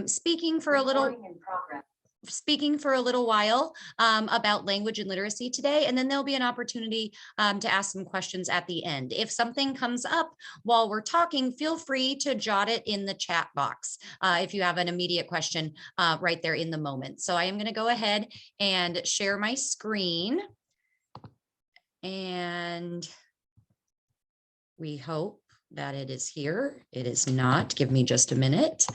Speaking for a little while about language and literacy today, and then there'll be an opportunity to ask some questions at the end. If something comes up while we're talking, feel free to jot it in the chat box if you have an immediate question right there in the moment. So I am going to go ahead and share my screen, and we hope that it is here. It is not. Give me just a minute.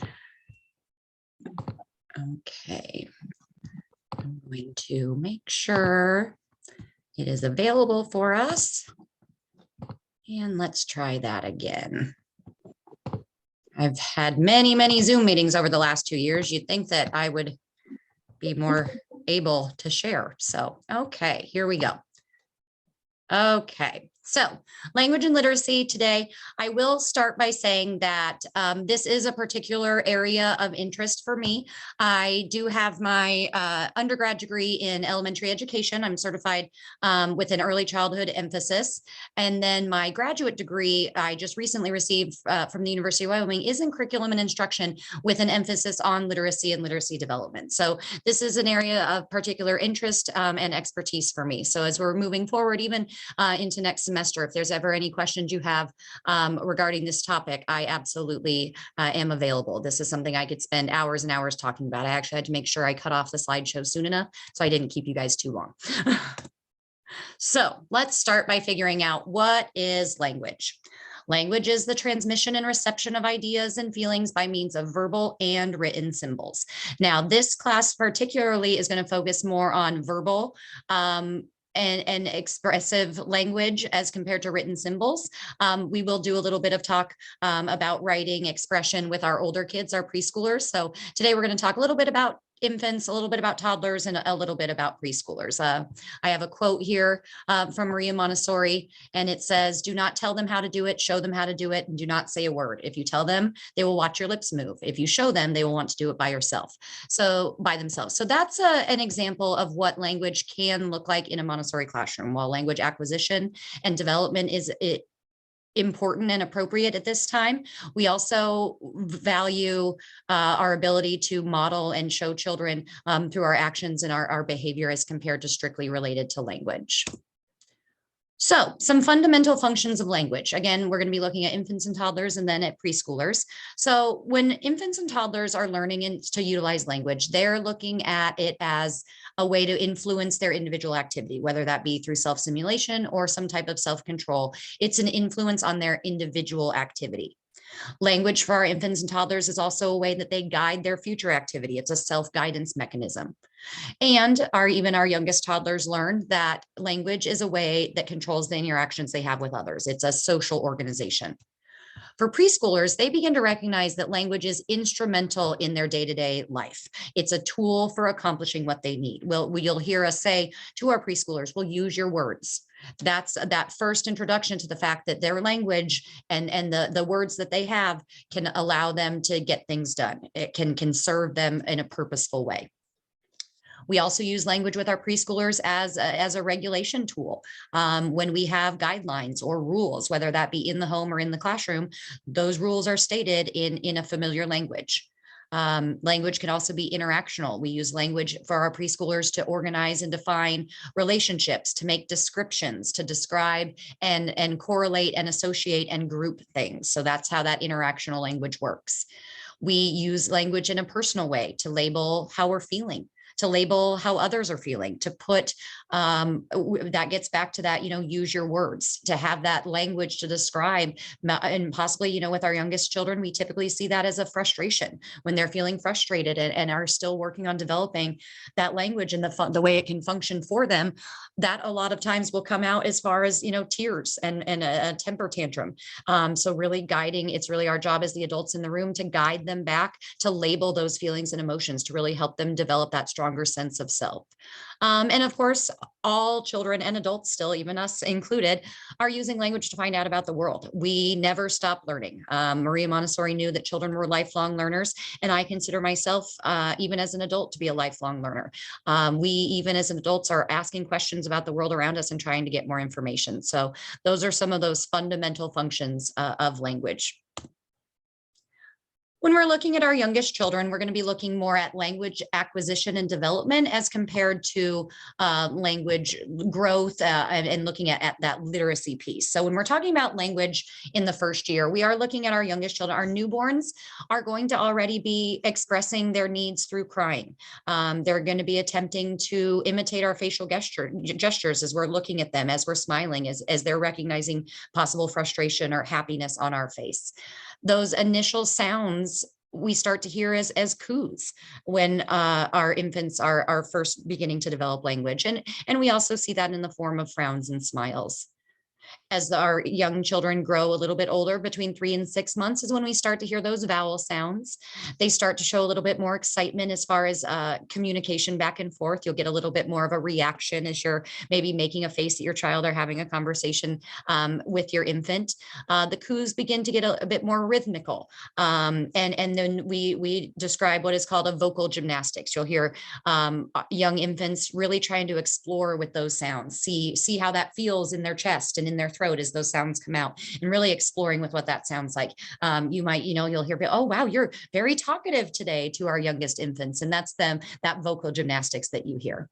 Okay, I'm going to make sure it is available for us. And let's try that again. I've had many Zoom meetings over the last 2 years. You'd think that I would be more able to share. So, okay, here we go. Okay, so language and literacy today. I will start by saying that this is a particular area of interest for me. I do have my undergrad degree in elementary education. I'm certified with an early childhood emphasis. And then my graduate degree I just recently received from the University of Wyoming is in curriculum and instruction with an emphasis on literacy and literacy development. So this is an area of particular interest and expertise for me. So as we're moving forward, even into next semester, if there's ever any questions you have regarding this topic, I absolutely am available. This is something I could spend hours and hours talking about. I actually had to make sure I cut off the slideshow soon enough so I didn't keep you guys too long. So let's start by figuring out, what is language? Language is the transmission and reception of ideas and feelings by means of verbal and written symbols. Now, this class particularly is going to focus more on verbal and expressive language as compared to written symbols. We will do a little bit of talk about writing expression with our older kids, our preschoolers. So today we're going to talk a little bit about infants, a little bit about toddlers, and a little bit about preschoolers. I have a quote here from Maria Montessori, and it says, "Do not tell them how to do it, show them how to do it, and do not say a word. If you tell them, they will watch your lips move. If you show them, they will want to do it by themselves." So that's an example of what language can look like in a Montessori classroom. While language acquisition and development is important and appropriate at this time, we also value our ability to model and show children through our actions and our behavior as compared to strictly related to language. So some fundamental functions of language. Again, we're going to be looking at infants and toddlers and then at preschoolers. So when infants and toddlers are learning to utilize language, they're looking at it as a way to influence their individual activity, whether that be through self-simulation or some type of self-control. It's an influence on their individual activity. Language for our infants and toddlers is also a way that they guide their future activity. It's a self-guidance mechanism. And even our youngest toddlers learn that language is a way that controls the interactions they have with others. It's a social organization. For preschoolers, they begin to recognize that language is instrumental in their day-to-day life. It's a tool for accomplishing what they need. You'll hear us say to our preschoolers, "We'll use your words." That's that first introduction to the fact that their language and the words that they have can allow them to get things done. It can serve them in a purposeful way. We also use language with our preschoolers as a regulation tool. When we have guidelines or rules, whether that be in the home or in the classroom, those rules are stated in a familiar language. Language can also be interactional. We use language for our preschoolers to organize and define relationships, to make descriptions, to describe and correlate and associate and group things. So that's how that interactional language works. We use language in a personal way to label how we're feeling, to label how others are feeling, to put, that gets back to that, use your words, to have that language to describe, and possibly, with our youngest children, we typically see that as a frustration when they're feeling frustrated and are still working on developing that language and the way it can function for them. That a lot of times will come out as far as, tears and a temper tantrum. So really guiding, it's really our job as the adults in the room to guide them back, to label those feelings and emotions, to really help them develop that stronger sense of self. And of course, all children and adults still, even us included, are using language to find out about the world. We never stop learning. Maria Montessori knew that children were lifelong learners, and I consider myself, even as an adult, to be a lifelong learner. We, even as adults, are asking questions about the world around us and trying to get more information. So those are some of those fundamental functions of language. When we're looking at our youngest children, we're going to be looking more at language acquisition and development as compared to language growth and looking at that literacy piece. So when we're talking about language in the first year, we are looking at our youngest children. Our newborns are going to already be expressing their needs through crying. They're going to be attempting to imitate our facial gestures as we're looking at them, as we're smiling, as they're recognizing possible frustration or happiness on our face. Those initial sounds we start to hear as coos when our infants are first beginning to develop language. And we also see that in the form of frowns and smiles. As our young children grow a little bit older, between 3 and 6 months is when we start to hear those vowel sounds. They start to show a little bit more excitement as far as communication back and forth. You'll get a little bit more of a reaction as you're maybe making a face at your child or having a conversation with your infant. The coos begin to get a bit more rhythmical. And then we describe what is called a vocal gymnastics. You'll hear young infants really trying to explore with those sounds, see how that feels in their chest and in their throat as those sounds come out, and really exploring with what that sounds like. You might, you'll hear, oh, wow, you're very talkative today to our youngest infants. And that's that vocal gymnastics that you hear.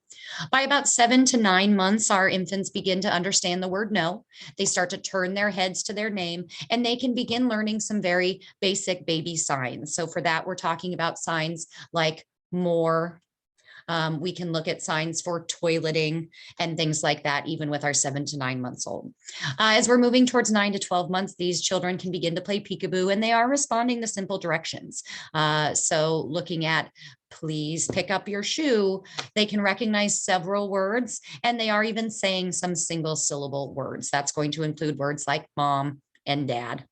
By about 7 to 9 months, our infants begin to understand the word no. They start to turn their heads to their name, and they can begin learning some very basic baby signs. So for that, we're talking about signs like more. We can look at signs for toileting and things like that, even with our 7 to 9 months old. As we're moving towards 9 to 12 months, these children can begin to play peekaboo, and they are responding to simple directions. So looking at please pick up your shoe, they can recognize several words, and they are even saying some single syllable words. That's going to include words like mom and dad.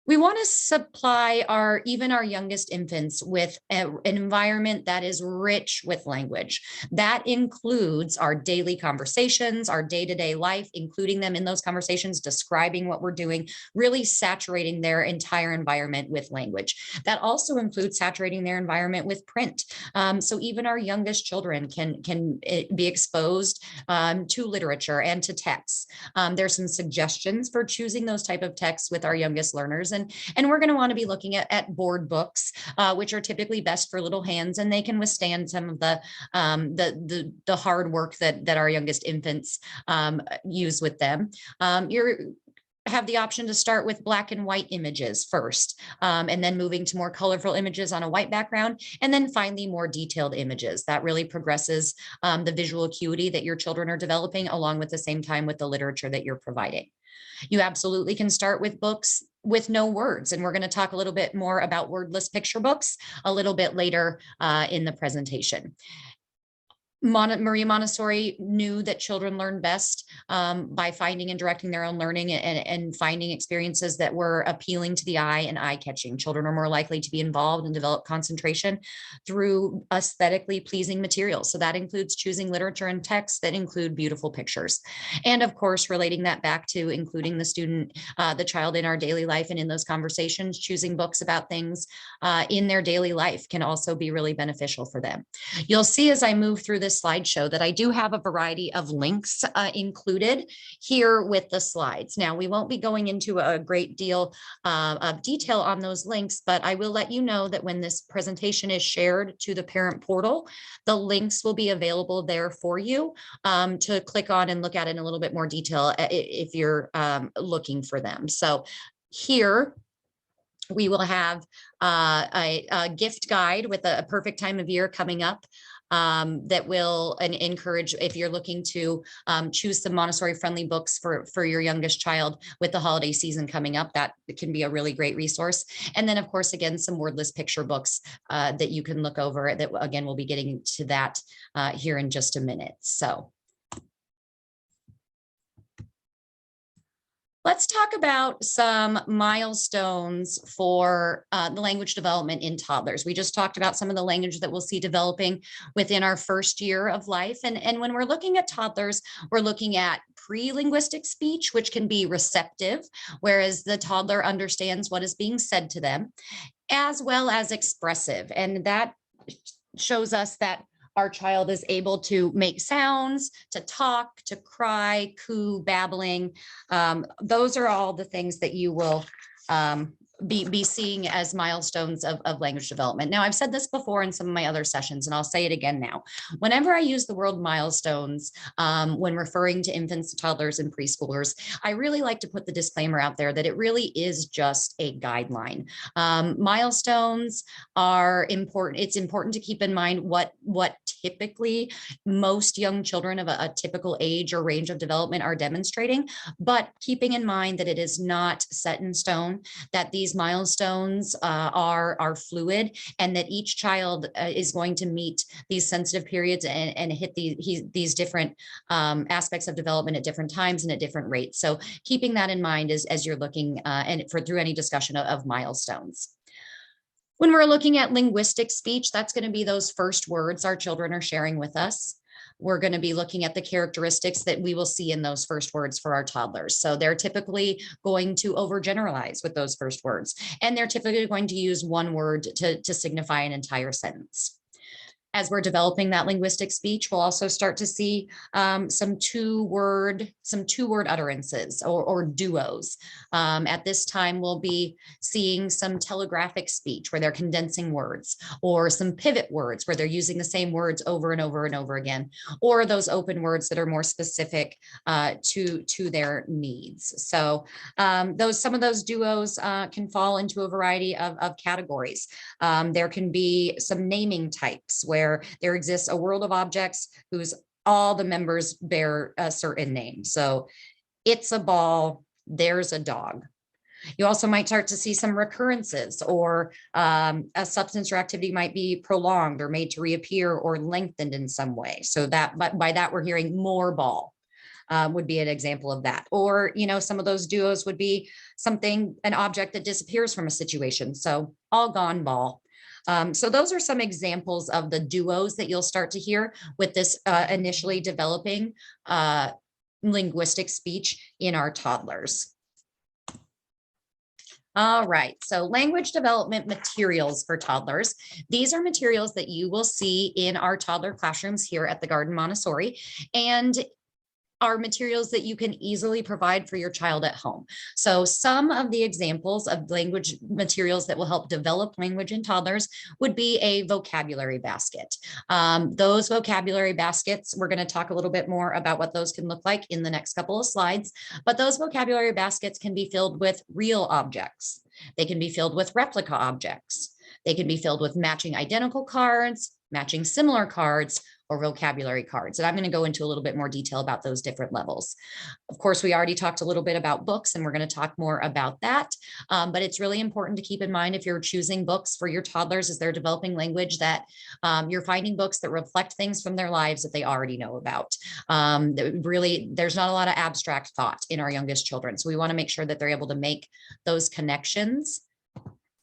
We want to supply even our youngest infants with an environment that is rich with language. That includes our daily conversations, our day-to-day life, including them in those conversations, describing what we're doing, really saturating their entire environment with language. That also includes saturating their environment with print. So even our youngest children can be exposed to literature and to texts. There's some suggestions for choosing those type of texts with our youngest learners. And we're going to want to be looking at board books, which are typically best for little hands, and they can withstand some of the hard work that our youngest infants use with them. You have the option to start with black and white images first, and then moving to more colorful images on a white background, and then finally more detailed images. That really progresses the visual acuity that your children are developing, along with the same time with the literature that you're providing. You absolutely can start with books with no words. And we're going to talk a little bit more about wordless picture books a little bit later in the presentation. Maria Montessori knew that children learn best by finding and directing their own learning and finding experiences that were appealing to the eye and eye-catching. Children are more likely to be involved and develop concentration through aesthetically pleasing materials. So that includes choosing literature and texts that include beautiful pictures. And of course, relating that back to including the child in our daily life and in those conversations, choosing books about things in their daily life can also be really beneficial for them. You'll see as I move through this slideshow that I do have a variety of links included here with the slides. Now, we won't be going into a great deal of detail on those links, but I will let you know that when this presentation is shared to the parent portal, the links will be available there for you to click on and look at in a little bit more detail if you're looking for them. So here, we will have a gift guide with a perfect time of year coming up that will encourage, if you're looking to choose some Montessori friendly books for your youngest child with the holiday season coming up, that can be a really great resource. And then of course, again, some wordless picture books that you can look over that, again, we'll be getting to that here in just a minute. So let's talk about some milestones for the language development in toddlers. We just talked about some of the language that we'll see developing within our first year of life. And when we're looking at toddlers, we're looking at pre-linguistic speech, which can be receptive, whereas the toddler understands what is being said to them, as well as expressive. And that shows us that our child is able to make sounds, to talk, to cry, coo, babbling. Those are all the things that you will be seeing as milestones of language development. Now, I've said this before in some of my other sessions, and I'll say it again now. Whenever I use the word milestones when referring to infants, toddlers, and preschoolers, I really like to put the disclaimer out there that it really is just a guideline. Milestones are important. It's important to keep in mind what typically most young children of a typical age or range of development are demonstrating, but keeping in mind that it is not set in stone, that these milestones are fluid, and that each child is going to meet these sensitive periods and hit these different aspects of development at different times and at different rates. So keeping that in mind as you're looking through any discussion of milestones. When we're looking at linguistic speech, that's going to be those first words our children are sharing with us. We're going to be looking at the characteristics that we will see in those first words for our toddlers. So they're typically going to overgeneralize with those first words, and they're typically going to use one word to signify an entire sentence. As we're developing that linguistic speech, we'll also start to see some two-word utterances or duos. At this time, we'll be seeing some telegraphic speech where they're condensing words, or some pivot words where they're using the same words over and over and over again, or those open words that are more specific to their needs. So some of those duos can fall into a variety of categories. There can be some naming types where there exists a world of objects whose all the members bear a certain name. So it's a ball, there's a dog. You also might start to see some recurrences, or a substance or activity might be prolonged or made to reappear or lengthened in some way. So that, but by that we're hearing more ball. Would be an example of that. Or, some of those duos would be an object that disappears from a situation. So all gone ball. So those are some examples of the duos that you'll start to hear with this initially developing linguistic speech in our toddlers. All right, so language development materials for toddlers. These are materials that you will see in our toddler classrooms here at the Garden Montessori, and are materials that you can easily provide for your child at home. So some of the examples of language materials that will help develop language in toddlers would be a vocabulary basket. Those vocabulary baskets, we're going to talk a little bit more about what those can look like in the next couple of slides, but those vocabulary baskets can be filled with real objects. They can be filled with replica objects. They can be filled with matching identical cards, matching similar cards, or vocabulary cards. And I'm going to go into a little bit more detail about those different levels. Of course, we already talked a little bit about books, and we're going to talk more about that. But it's really important to keep in mind, if you're choosing books for your toddlers as they're developing language, that you're finding books that reflect things from their lives that they already know about. Really, there's not a lot of abstract thought in our youngest children. So we want to make sure that they're able to make those connections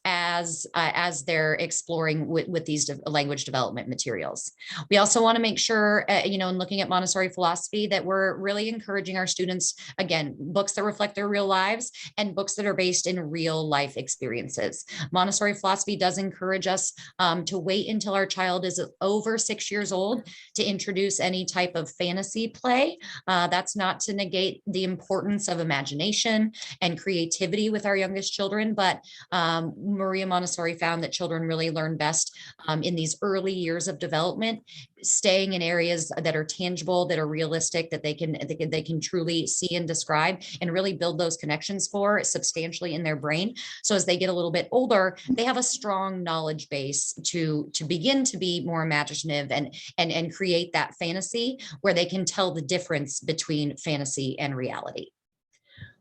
as they're exploring with these language development materials. We also want to make sure, in looking at Montessori philosophy, that we're really encouraging our students, again, books that reflect their real lives and books that are based in real life experiences. Montessori philosophy does encourage us to wait until our child is over 6 years old to introduce any type of fantasy play. That's not to negate the importance of imagination and creativity with our youngest children, but Maria Montessori found that children really learn best in these early years of development, staying in areas that are tangible, that are realistic, that they can truly see and describe, and really build those connections for substantially in their brain. So as they get a little bit older, they have a strong knowledge base to begin to be more imaginative and create that fantasy where they can tell the difference between fantasy and reality.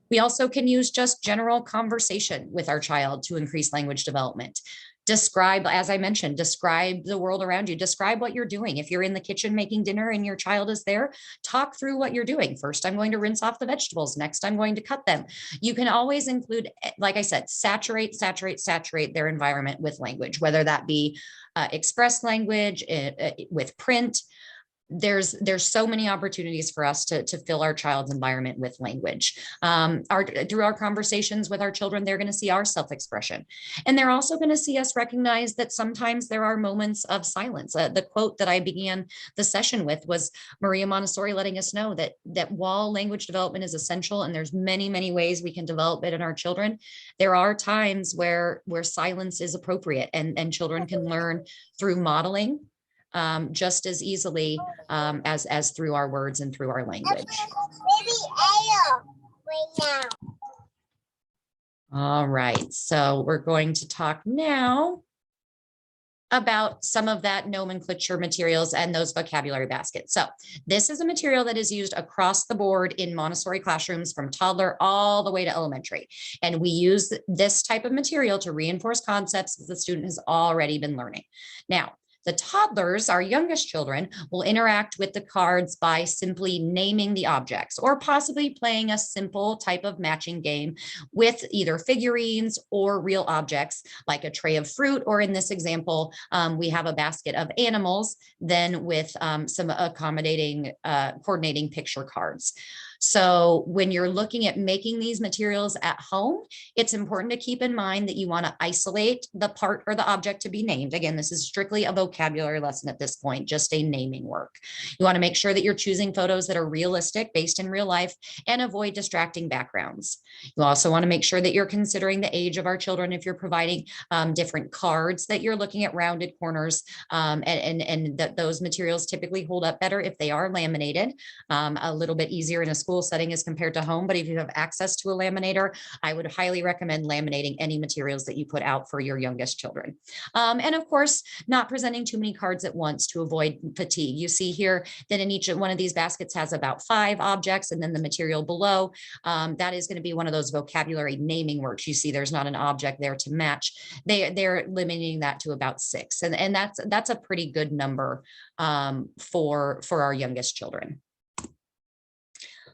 We also can use just general conversation with our child to increase language development. Describe, as I mentioned, describe the world around you. Describe what you're doing. If you're in the kitchen making dinner and your child is there, talk through what you're doing. First, I'm going to rinse off the vegetables. Next, I'm going to cut them. You can always include, like I said, saturate their environment with language, whether that be express language with print, there's so many opportunities for us to fill our child's environment with language. Through our conversations with our children, they're going to see our self-expression, and they're also going to see us recognize that sometimes there are moments of silence. The quote that I began the session with was Maria Montessori letting us know that while language development is essential, and there's many ways we can develop it in our children, there are times where silence is appropriate, and children can learn through modeling just as easily as through our words and through our language. All right, so we're going to talk now about some of that nomenclature materials and those vocabulary baskets. So this is a material that is used across the board in Montessori classrooms from toddler all the way to elementary. And we use this type of material to reinforce concepts that the student has already been learning. Now, the toddlers, our youngest children, will interact with the cards by simply naming the objects or possibly playing a simple type of matching game with either figurines or real objects like a tray of fruit, or in this example, we have a basket of animals, then with some accommodating, coordinating picture cards. So when you're looking at making these materials at home, it's important to keep in mind that you want to isolate the part or the object to be named. Again, this is strictly a vocabulary lesson at this point, just a naming work. You want to make sure that you're choosing photos that are realistic, based in real life, and avoid distracting backgrounds. You also want to make sure that you're considering the age of our children if you're providing different cards, that you're looking at rounded corners, and that those materials typically hold up better if they are laminated, a little bit easier in a school setting as compared to home. But if you have access to a laminator, I would highly recommend laminating any materials that you put out for your youngest children. And of course, not presenting too many cards at once to avoid fatigue. You see here that in each one of these baskets has about 5 objects, and then the material below, that is going to be one of those vocabulary naming works. You see there's not an object there to match. They're limiting that to about 6. And that's a pretty good number for our youngest children.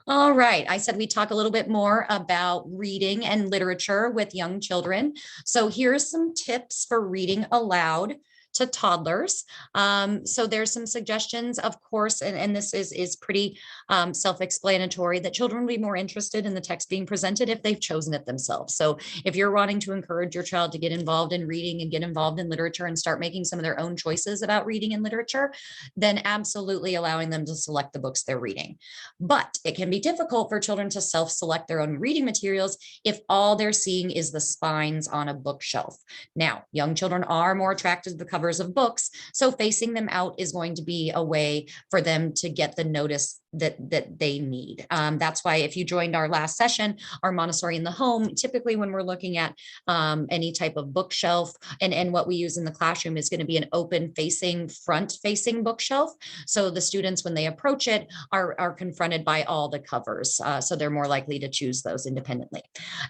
All right, I said we talk a little bit more about reading and literature with young children. So here's some tips for reading aloud to toddlers. So there's some suggestions, of course, and this is pretty self-explanatory, that children will be more interested in the text being presented if they've chosen it themselves. So if you're wanting to encourage your child to get involved in reading and get involved in literature and start making some of their own choices about reading and literature, then absolutely allowing them to select the books they're reading. But it can be difficult for children to self-select their own reading materials if all they're seeing is the spines on a bookshelf. Now, young children are more attracted to the covers of books, so facing them out is going to be a way for them to get the notice that they need. That's why if you joined our last session, our Montessori in the home, typically when we're looking at any type of bookshelf, and what we use in the classroom is going to be an open facing, front facing bookshelf. So the students, when they approach it, are confronted by all the covers. So they're more likely to choose those independently.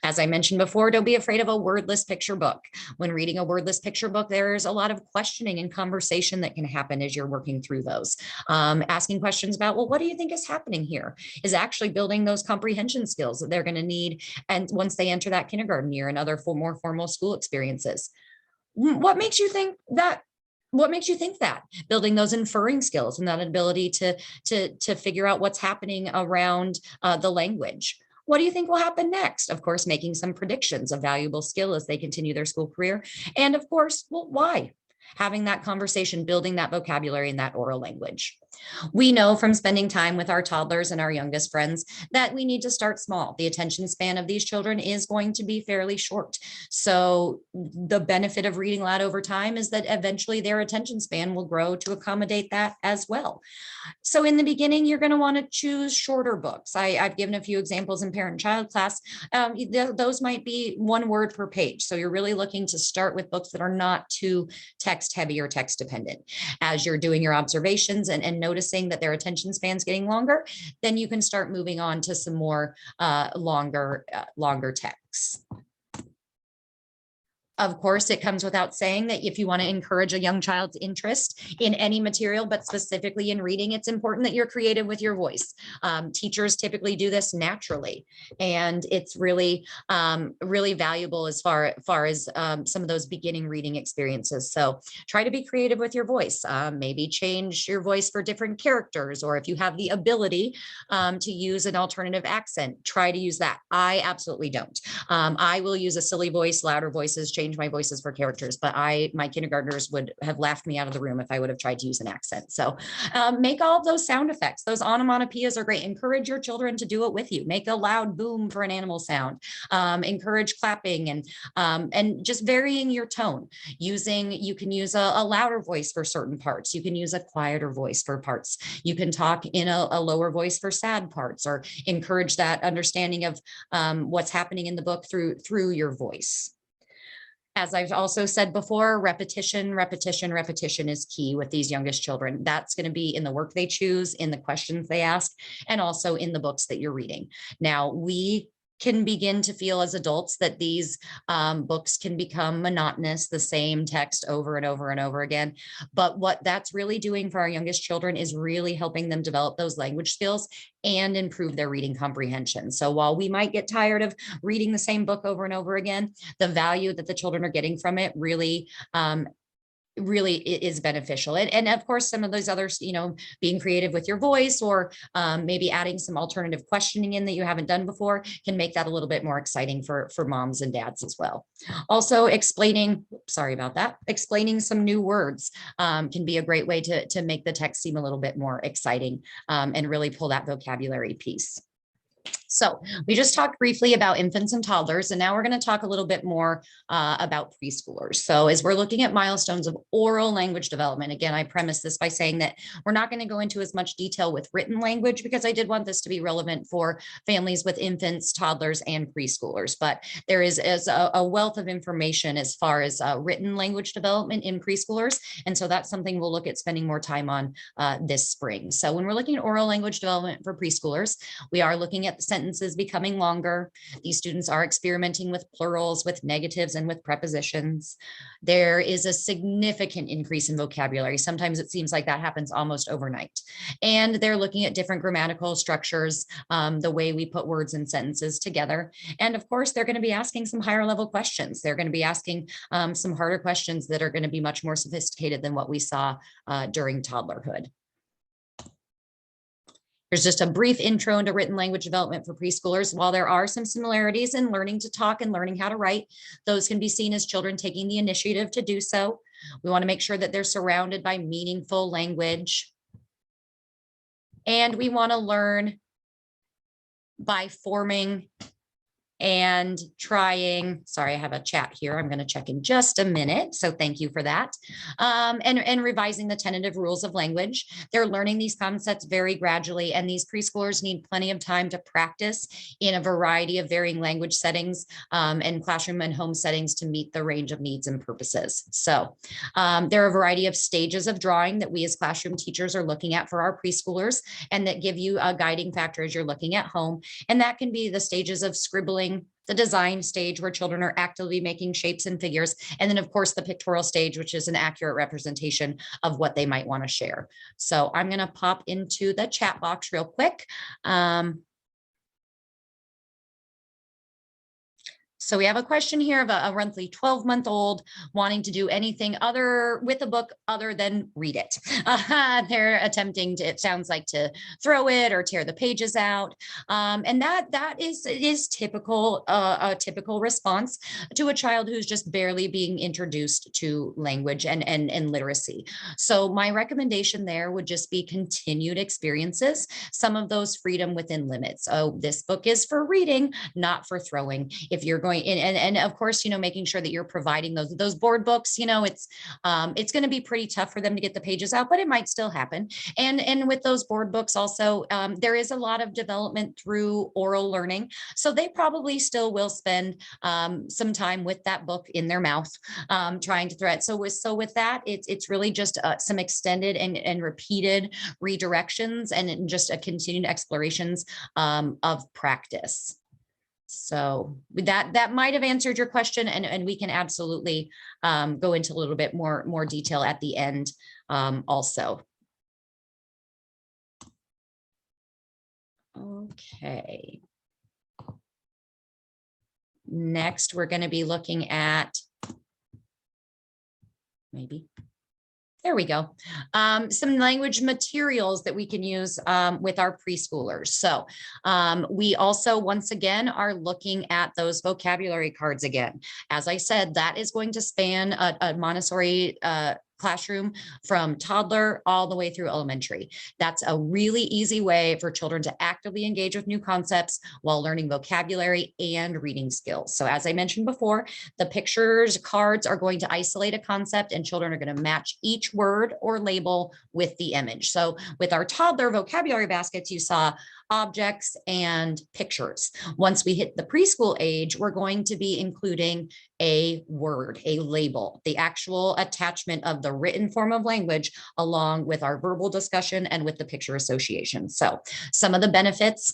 As I mentioned before, don't be afraid of a wordless picture book. When reading a wordless picture book, there's a lot of questioning and conversation that can happen as you're working through those. Asking questions about, well, what do you think is happening here, is actually building those comprehension skills that they're going to need, and once they enter that kindergarten year and other more formal school experiences. What makes you think that? What makes you think that? Building those inferring skills and that ability to figure out what's happening around the language. What do you think will happen next? Of course, making some predictions, a valuable skill as they continue their school career. And of course, well, why? Having that conversation, building that vocabulary and that oral language. We know from spending time with our toddlers and our youngest friends that we need to start small. The attention span of these children is going to be fairly short. So the benefit of reading aloud over time is that eventually their attention span will grow to accommodate that as well. So in the beginning, you're going to want to choose shorter books. I've given a few examples in parent-child class. Those might be 1 word per page. So you're really looking to start with books that are not too text heavy or text dependent. As you're doing your observations and noticing that their attention span's getting longer, then you can start moving on to some more longer texts. Of course, it comes without saying that if you want to encourage a young child's interest in any material, but specifically in reading, it's important that you're creative with your voice. Teachers typically do this naturally, and it's really, really valuable as far as some of those beginning reading experiences. So try to be creative with your voice. Maybe change your voice for different characters, or if you have the ability to use an alternative accent, try to use that. I absolutely don't. I will use a silly voice, louder voices, change my voices for characters, but my kindergartners would have laughed me out of the room if I would have tried to use an accent. So make all of those sound effects. Those onomatopoeias are great. Encourage your children to do it with you. Make a loud boom for an animal sound. Encourage clapping and just varying your tone. You can use a louder voice for certain parts. You can use a quieter voice for parts. You can talk in a lower voice for sad parts, or encourage that understanding of what's happening in the book through your voice. As I've also said before, repetition is key with these youngest children. That's going to be in the work they choose, in the questions they ask, and also in the books that you're reading. Now, we can begin to feel as adults that these books can become monotonous, the same text over and over and over again. But what that's really doing for our youngest children is really helping them develop those language skills and improve their reading comprehension. So while we might get tired of reading the same book over and over again, the value that the children are getting from it really is beneficial. And of course, some of those others, being creative with your voice, or maybe adding some alternative questioning in that you haven't done before, can make that a little bit more exciting for moms and dads as well. Also, explaining some new words can be a great way to make the text seem a little bit more exciting, and really pull that vocabulary piece. So we just talked briefly about infants and toddlers, and now we're going to talk a little bit more about preschoolers. So as we're looking at milestones of oral language development, again, I premise this by saying that we're not going to go into as much detail with written language, because I did want this to be relevant for families with infants, toddlers, and preschoolers. But there is a wealth of information as far as written language development in preschoolers. And so that's something we'll look at spending more time on this spring. So when we're looking at oral language development for preschoolers, we are looking at the sentences becoming longer. These students are experimenting with plurals, with negatives, and with prepositions. There is a significant increase in vocabulary. Sometimes it seems like that happens almost overnight. And they're looking at different grammatical structures, the way we put words and sentences together. And of course, they're going to be asking some higher level questions. They're going to be asking some harder questions that are going to be much more sophisticated than what we saw during toddlerhood. Here's just a brief intro into written language development for preschoolers. While there are some similarities in learning to talk and learning how to write, those can be seen as children taking the initiative to do so. We want to make sure that they're surrounded by meaningful language. And we want to learn by forming and trying. Sorry, I have a chat here. I'm going to check in just a minute. So thank you for that. And revising the tentative rules of language. They're learning these concepts very gradually, and these preschoolers need plenty of time to practice in a variety of varying language settings and classroom and home settings to meet the range of needs and purposes. So there are a variety of stages of drawing that we as classroom teachers are looking at for our preschoolers, and that give you a guiding factor as you're looking at home. And that can be the stages of scribbling, the design stage where children are actively making shapes and figures, and then of course the pictorial stage, which is an accurate representation of what they might want to share. So I'm going to pop into the chat box real quick. So we have a question here of a roughly 12-month-old wanting to do anything other with a book other than read it. They're attempting to, it sounds like, to throw it or tear the pages out. And that is typical, a typical response to a child who's just barely being introduced to language and literacy. So my recommendation there would just be continued experiences, some of those freedom within limits. Oh, this book is for reading, not for throwing. If you're going and of course, making sure that you're providing those board books, it's going to be pretty tough for them to get the pages out, but it might still happen. And with those board books also, there is a lot of development through oral learning. So they probably still will spend some time with that book in their mouth, trying to thread. So with that, it's really just some extended and repeated redirections and just a continued explorations of practice. So that might have answered your question, and we can absolutely go into a little bit more detail at the end also. Okay. Next, we're going to be looking at there we go. Some language materials that we can use with our preschoolers. So we also, once again, are looking at those vocabulary cards again. As I said, that is going to span a Montessori classroom from toddler all the way through elementary. That's a really easy way for children to actively engage with new concepts while learning vocabulary and reading skills. So as I mentioned before, the pictures cards are going to isolate a concept, and children are going to match each word or label with the image. So with our toddler vocabulary baskets, you saw objects and pictures. Once we hit the preschool age, we're going to be including a word, a label, the actual attachment of the written form of language along with our verbal discussion and with the picture association. So some of the benefits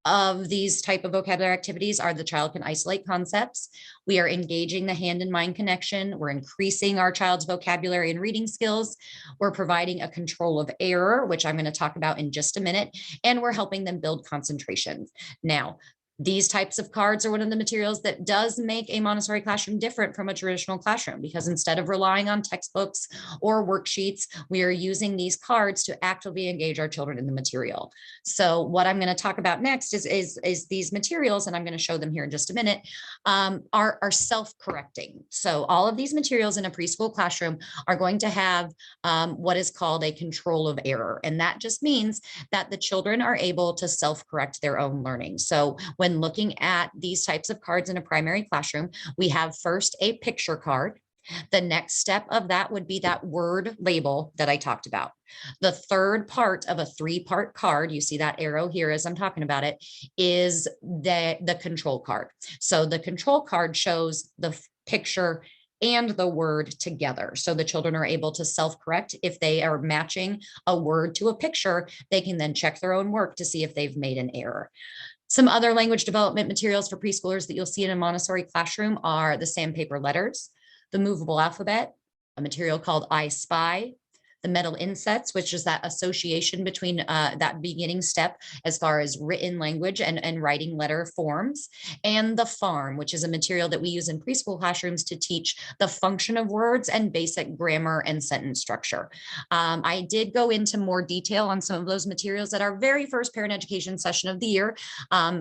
of these type of vocabulary activities are the child can isolate concepts. We are engaging the hand and mind connection. We're increasing our child's vocabulary and reading skills. We're providing a control of error, which I'm going to talk about in just a minute, and we're helping them build concentration. Now, these types of cards are one of the materials that does make a Montessori classroom different from a traditional classroom, because instead of relying on textbooks or worksheets, we are using these cards to actively engage our children in the material. So what I'm going to talk about next is these materials, and I'm going to show them here in just a minute, are self-correcting. So all of these materials in a preschool classroom are going to have what is called a control of error. And that just means that the children are able to self-correct their own learning. So when looking at these types of cards in a primary classroom, we have first a picture card. The next step of that would be that word label that I talked about. The third part of a 3-part card, you see that arrow here as I'm talking about it, is the control card. So the control card shows the picture and the word together. So the children are able to self-correct. If they are matching a word to a picture, they can then check their own work to see if they've made an error. Some other language development materials for preschoolers that you'll see in a Montessori classroom are the sandpaper letters, the movable alphabet, a material called I Spy, the metal insets, which is that association between that beginning step as far as written language and writing letter forms, and the farm, which is a material that we use in preschool classrooms to teach the function of words and basic grammar and sentence structure. I did go into more detail on some of those materials at our very first parent education session of the year,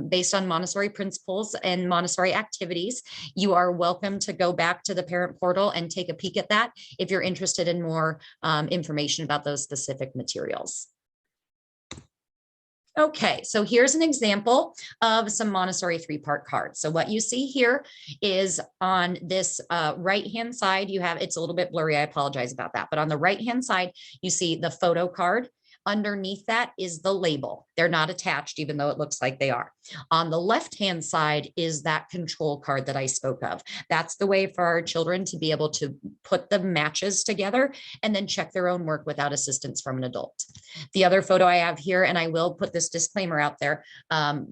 based on Montessori principles and Montessori activities. You are welcome to go back to the parent portal and take a peek at that if you're interested in more information about those specific materials. Okay, so here's an example of some Montessori 3-part cards. So what you see here is on this right-hand side, you have, it's a little bit blurry, I apologize about that, but on the right-hand side, you see the photo card. Underneath that is the label. They're not attached, even though it looks like they are. On the left-hand side is that control card that I spoke of. That's the way for our children to be able to put the matches together and then check their own work without assistance from an adult. The other photo I have here, and I will put this disclaimer out there,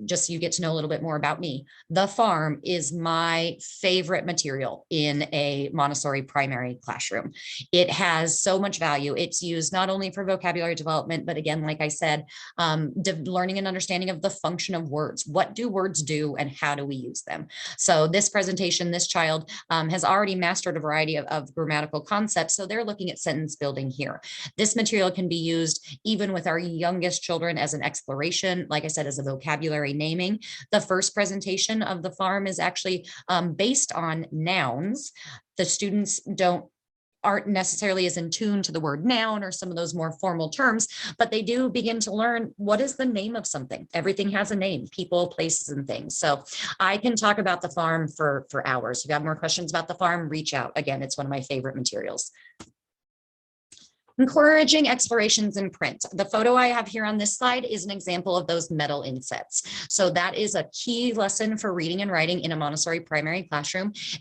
just so you get to know a little bit more about me. The farm is my favorite material in a Montessori primary classroom. It has so much value. It's used not only for vocabulary development, but again, like I said, learning and understanding of the function of words. What do words do and how do we use them? So this presentation, this child has already mastered a variety of grammatical concepts. So they're looking at sentence building here. This material can be used even with our youngest children as an exploration, like I said, as a vocabulary naming. The first presentation of the farm is actually based on nouns. The students aren't necessarily as in tune to the word noun or some of those more formal terms, but they do begin to learn what is the name of something. Everything has a name, people, places, and things. So I can talk about the farm for hours. If you have more questions about the farm, reach out. Again, it's one of my favorite materials. Encouraging explorations in print. The photo I have here on this slide is an example of those metal insets. So that is a key lesson for reading and writing in a Montessori primary classroom.